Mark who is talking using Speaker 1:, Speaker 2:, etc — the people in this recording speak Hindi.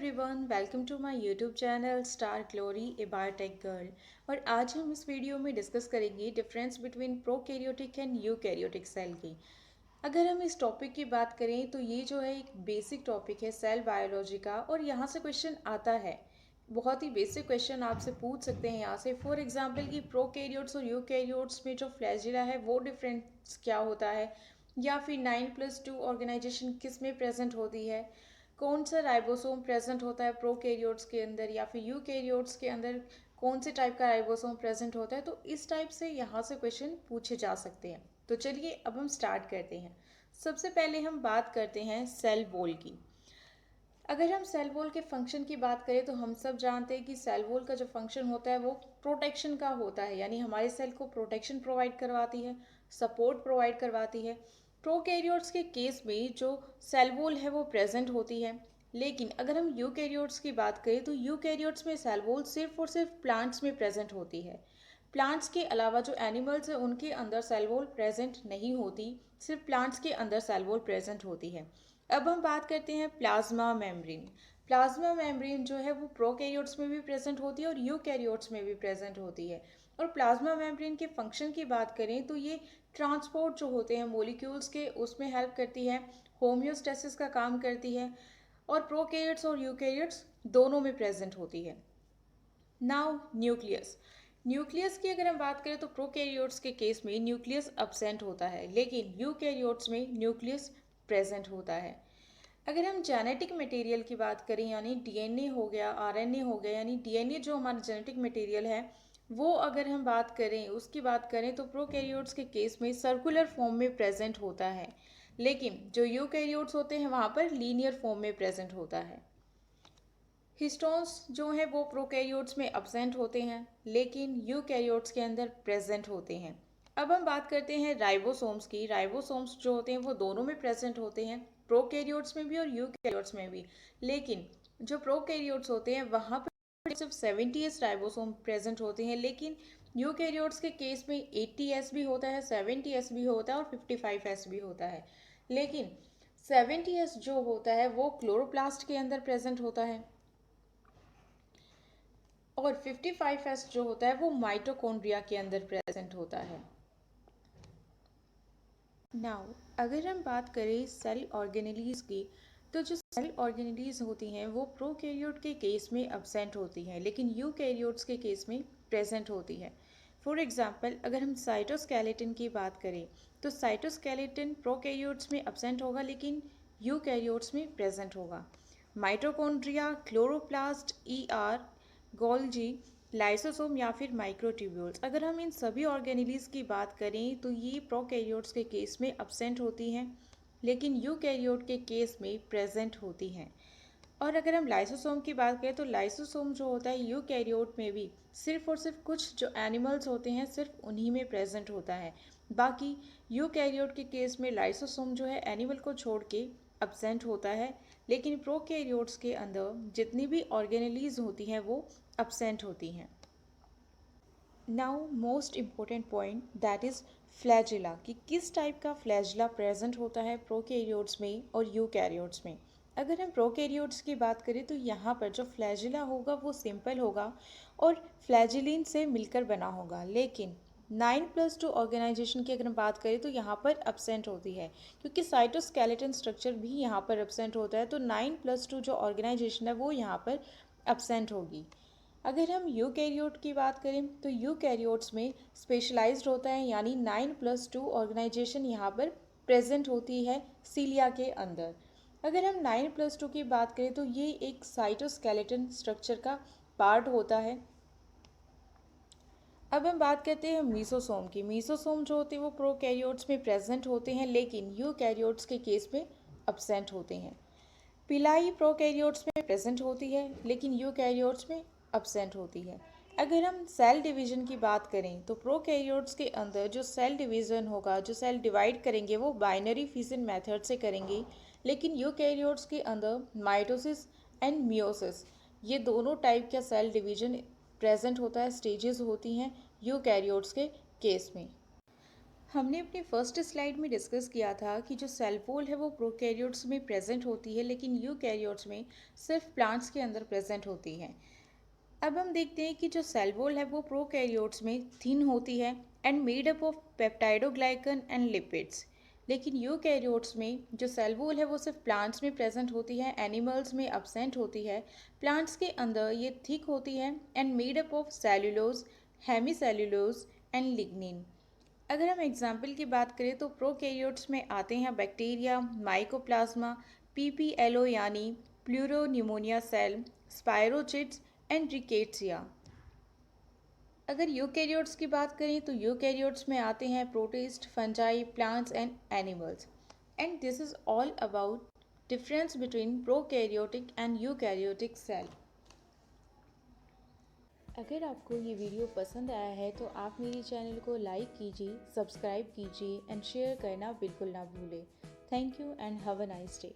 Speaker 1: Everyone, welcome to my YouTube channel star glory a biotech girl. और आज हम इस वीडियो में डिस्कस करेंगे difference between prokaryotic and eukaryotic cell की। अगर हम इस टॉपिक की बात करें तो ये जो है एक बेसिक टॉपिक है सेल बायोलॉजी का, और यहाँ से क्वेश्चन आता है। बहुत ही बेसिक क्वेश्चन आपसे पूछ सकते हैं यहाँ से। फॉर एग्जांपल कि प्रोकैरियोट्स और यूकैरियोट्स में जो फ्लैजिला है वो डिफरेंस क्या होता है, या फिर 9+2 ऑर्गेनाइजेशन किस में प्रेजेंट होती है, कौन सा राइबोसोम प्रेजेंट होता है प्रोकैरियोट्स के अंदर या फिर यूकैरियोट्स के अंदर, कौन से टाइप का राइबोसोम प्रेजेंट होता है। तो इस टाइप से यहाँ से क्वेश्चन पूछे जा सकते हैं। तो चलिए अब हम स्टार्ट करते हैं। सबसे पहले हम बात करते हैं सेल वॉल की। अगर हम सेल वॉल के फंक्शन की बात करें तो हम सब जानते हैं कि सेल वॉल का जो फंक्शन होता है वो प्रोटेक्शन का होता है, यानी हमारे सेल को प्रोटेक्शन प्रोवाइड करवाती है, सपोर्ट प्रोवाइड करवाती है। प्रोकैरियोट्स के केस में जो सेल वॉल है वो प्रेजेंट होती है, लेकिन अगर हम यूकैरियोट्स की बात करें तो यूकैरियोट्स में सेल वॉल सिर्फ और सिर्फ प्लांट्स में प्रेजेंट होती है। प्लांट्स के अलावा जो एनिमल्स है उनके अंदर सेल वॉल प्रेजेंट नहीं होती, सिर्फ प्लांट्स के अंदर सेल वॉल प्रेजेंट होती है। अब हम बात करते हैं प्लाज्मा मेम्ब्रेन। प्लाज्मा मेम्ब्रेन जो है वो प्रोकैरियोट्स में भी प्रेजेंट होती है और यूकैरियोट्स में भी प्रेजेंट होती है। और प्लाज्मा मेम्ब्रेन के फंक्शन की बात करें तो ये ट्रांसपोर्ट जो होते हैं मॉलिक्यूल्स के उसमें हेल्प करती है, होम्योस्टेसिस का काम करती है, और प्रोकैरियोट्स और यूकैरियोट्स दोनों में प्रेजेंट होती है। Now nucleus. न्यूक्लियस की अगर हम बात करें तो प्रोकैरियोट्स के केस में न्यूक्लियस अब्सेंट होता है, लेकिन यूकैरियोट्स में न्यूक्लियस प्रेजेंट होता है। अगर हम जेनेटिक मटेरियल की बात करें, यानी डीएनए हो गया, आरएनए हो गया, यानी डीएनए जो हमारा जेनेटिक मटेरियल है वो अगर हम बात करें उसकी बात करें तो प्रोकैरियोट्स के केस में सर्कुलर फॉर्म में प्रेजेंट होता है, लेकिन जो यूकैरियोट्स होते हैं वहाँ पर लीनियर फॉर्म में प्रेजेंट होता है। हिस्टोन्स जो हैं वो प्रोकैरियोट्स में अब्सेंट होते हैं, लेकिन यूकैरियोट्स के अंदर प्रेजेंट होते हैं। अब हम बात करते हैं राइबोसोम्स की। राइबोसोम्स जो होते हैं वो दोनों में प्रेजेंट होते हैं, प्रोकैरियोट्स में भी और यूकैरियोट्स में भी। लेकिन जो प्रोकैरियोट्स होते हैं वहाँ पर सिर्फ 70s राइबोसोम प्रेजेंट होते हैं, लेकिन यूकैरियोट्स के केस में 80s भी होता है, 70s भी होता है और 55s भी होता है। लेकिन 70s जो होता है वो क्लोरोप्लास्ट के अंदर प्रेजेंट होता है, और 55s जो होता है वो माइटोकॉन्ड्रिया के अंदर प्रेजेंट होता है। नाउ अगर हम बात करें सेल ऑर्गेनेलीज की, तो जो सेल ऑर्गेनेलीज होती हैं वो प्रोकैरियोट के केस में अब्सेंट होती हैं, लेकिन यूकैरियोट्स के केस में प्रेजेंट होती है। फॉर एग्जांपल अगर हम साइटोस्केलेटन की बात करें तो साइटोस्केलेटन प्रोकैरियोट्स में अब्सेंट होगा, लेकिन यूकैरियोट्स में प्रेजेंट होगा। माइटोकॉन्ड्रिया, क्लोरोप्लास्ट, गोल्जी, लाइसोसोम या फिर माइक्रोट्यूब्यूल्स, अगर हम इन सभी ऑर्गेनेलीज की बात करें तो ये प्रोकैरियोट्स के केस में अब्सेंट होती हैं, लेकिन यूकैरियोट के केस में प्रेजेंट होती हैं। और अगर हम लाइसोसोम की बात करें तो लाइसोसोम जो होता है यूकैरियोट में भी सिर्फ और सिर्फ कुछ जो एनिमल्स होते हैं सिर्फ उन्हीं में प्रेजेंट होता है। बाकी यूकैरियोट के केस में लाइसोसोम जो है एनिमल को छोड़ के अब्सेंट होता है, लेकिन प्रोकैरियोट्स के अंदर जितनी भी ऑर्गेनेलीज होती हैं वो अब्सेंट होती हैं। Now most important point that is flagella, कि किस टाइप का फ्लैजिला प्रेजेंट होता है प्रोकैरियोट्स में और यूकैरियोट्स में। अगर हम प्रोकैरियोट्स की बात करें तो यहाँ पर जो फ्लैजिला होगा वो सिंपल होगा और फ्लैजिलिन से मिलकर बना होगा, लेकिन 9+2 ऑर्गेनाइजेशन की अगर हम बात करें तो यहाँ पर अब्सेंट होती है, क्योंकि साइटोस्केलेटन स्ट्रक्चर भी यहाँ पर अब्सेंट होता है, तो 9+2 जो ऑर्गेनाइजेशन है वो यहाँ पर अब्सेंट होगी। अगर हम यूकैरियोट की बात करें तो यूकैरियोट्स में स्पेशलाइज्ड होता है, यानी 9+2 ऑर्गेनाइजेशन यहाँ पर प्रेजेंट होती है सीलिया के अंदर। अगर हम 9+2 की बात करें तो ये एक साइटोस्केलेटन स्ट्रक्चर का पार्ट होता है। अब हम बात करते हैं मीसोसोम की। मीसोसोम जो होते हैं वो प्रोकैरियोट्स में प्रेजेंट होते हैं, लेकिन यूकैरियोट्स के केस में अब्सेंट होते हैं। पिलाई प्रोकैरियोट्स में प्रेजेंट होती है, लेकिन यूकैरियोट्स में अब्सेंट होती है। अगर हम सेल डिवीजन की बात करें तो प्रोकैरियोट्स के अंदर जो सेल डिवीजन होगा, जो सेल डिवाइड करेंगे वो बाइनरी फिजन मेथड से करेंगे, लेकिन यूकैरियोट्स के अंदर माइटोसिस एंड मियोसिस ये दोनों टाइप का सेल डिवीजन प्रेजेंट होता है, स्टेजेस होती हैं यूकैरियोट्स के केस में। हमने अपनी फर्स्ट स्लाइड में डिस्कस किया था कि जो सेल वॉल है वो प्रोकैरियोट्स में प्रेजेंट होती है, लेकिन यूकैरियोट्स में सिर्फ प्लांट्स के अंदर प्रेजेंट होती है। अब हम देखते हैं कि जो सेल वॉल है वो प्रोकैरियोट्स में थिन होती है and made up of peptidoglycan and lipids, लेकिन यूकैरियोट्स में जो सेल वॉल है वो सिर्फ प्लांट्स में प्रेजेंट होती है, एनिमल्स में अब्सेंट होती है। प्लांट्स के अंदर ये थिक होती है and made up of cellulose, hemicellulose and lignin. अगर हम एग्जाम्पल की बात करें तो प्रोकैरियोट्स में आते हैं बैक्टीरिया, माइकोप्लाज्मा, पीपीएलओ यानी pleuropneumonia cell, spirochetes and rickettsia. अगर यूकैरियोट्स की बात करें तो यूकैरियोट्स में आते हैं protist, fungi, plants and animals. And this is all about difference between prokaryotic and eukaryotic cell. अगर आपको ये वीडियो पसंद आया है तो आप मेरे चैनल को लाइक कीजिए, सब्सक्राइब कीजिए एंड शेयर करना बिल्कुल ना भूलें। Thank you and have a nice day.